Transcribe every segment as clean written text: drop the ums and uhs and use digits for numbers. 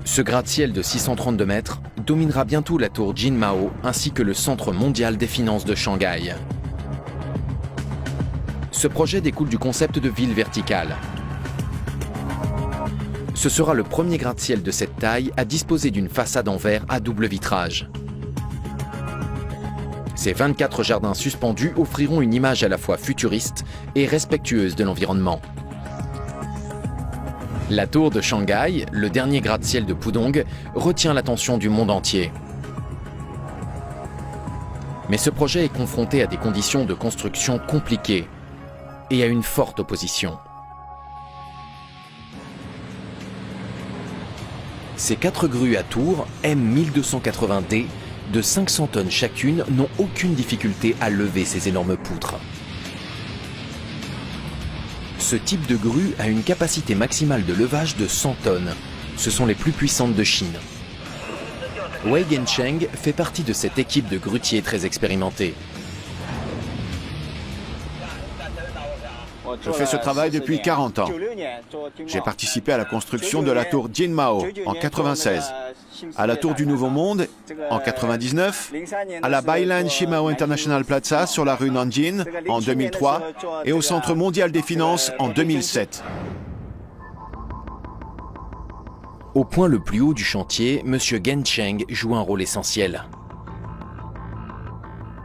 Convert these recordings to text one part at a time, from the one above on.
Ce gratte-ciel de 632 mètres dominera bientôt la tour Jinmao ainsi que le centre mondial des finances de Shanghai. Ce projet découle du concept de ville verticale. Ce sera le premier gratte-ciel de cette taille à disposer d'une façade en verre à double vitrage. Ces 24 jardins suspendus offriront une image à la fois futuriste et respectueuse de l'environnement. La tour de Shanghai, le dernier gratte-ciel de Pudong, retient l'attention du monde entier. Mais ce projet est confronté à des conditions de construction compliquées et à une forte opposition. Ces 4 grues à tours M1280D de 500 tonnes chacune n'ont aucune difficulté à lever ces énormes poutres. Ce type de grue a une capacité maximale de levage de 100 tonnes. Ce sont les plus puissantes de Chine. Wei Gencheng fait partie de cette équipe de grutiers très expérimentés. Je fais ce travail depuis 40 ans. J'ai participé à la construction de la tour Jinmao en 96, à la tour du Nouveau Monde en 99, à la Bailan Shimao International Plaza sur la rue Nanjing en 2003 et au Centre mondial des finances en 2007. Au point le plus haut du chantier, M. Gencheng joue un rôle essentiel.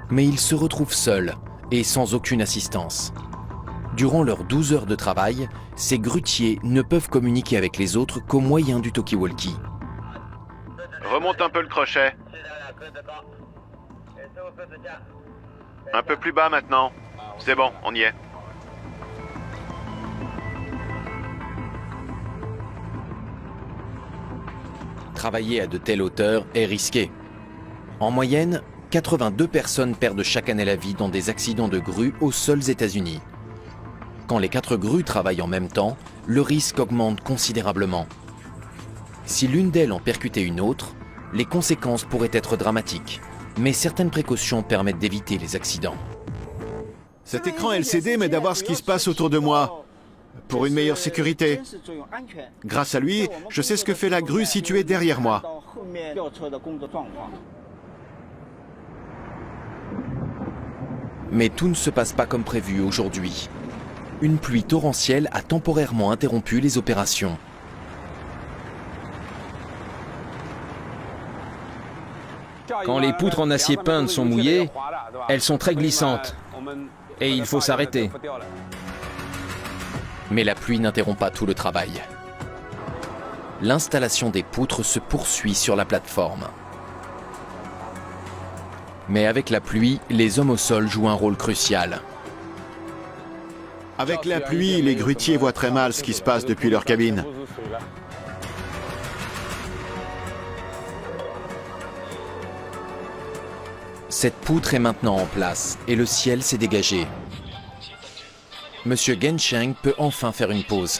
Mais il se retrouve seul et sans aucune assistance. Durant leurs 12 heures de travail, ces grutiers ne peuvent communiquer avec les autres qu'au moyen du talkie-walkie. Remonte un peu le crochet. Un peu plus bas maintenant. C'est bon, on y est. Travailler à de telles hauteurs est risqué. En moyenne, 82 personnes perdent chaque année la vie dans des accidents de grue aux seuls États-Unis. Quand les 4 grues travaillent en même temps, le risque augmente considérablement. Si l'une d'elles en percutait une autre, les conséquences pourraient être dramatiques. Mais certaines précautions permettent d'éviter les accidents. Cet écran LCD m'aide à voir ce qui se passe autour de moi, pour une meilleure sécurité. Grâce à lui, je sais ce que fait la grue située derrière moi. Mais tout ne se passe pas comme prévu aujourd'hui. Une pluie torrentielle a temporairement interrompu les opérations. Quand les poutres en acier peint sont mouillées, elles sont très glissantes. Et il faut s'arrêter. Mais la pluie n'interrompt pas tout le travail. L'installation des poutres se poursuit sur la plateforme. Mais avec la pluie, les hommes au sol jouent un rôle crucial. Avec la pluie, les grutiers voient très mal ce qui se passe depuis leur cabine. Cette poutre est maintenant en place et le ciel s'est dégagé. Monsieur Gencheng peut enfin faire une pause.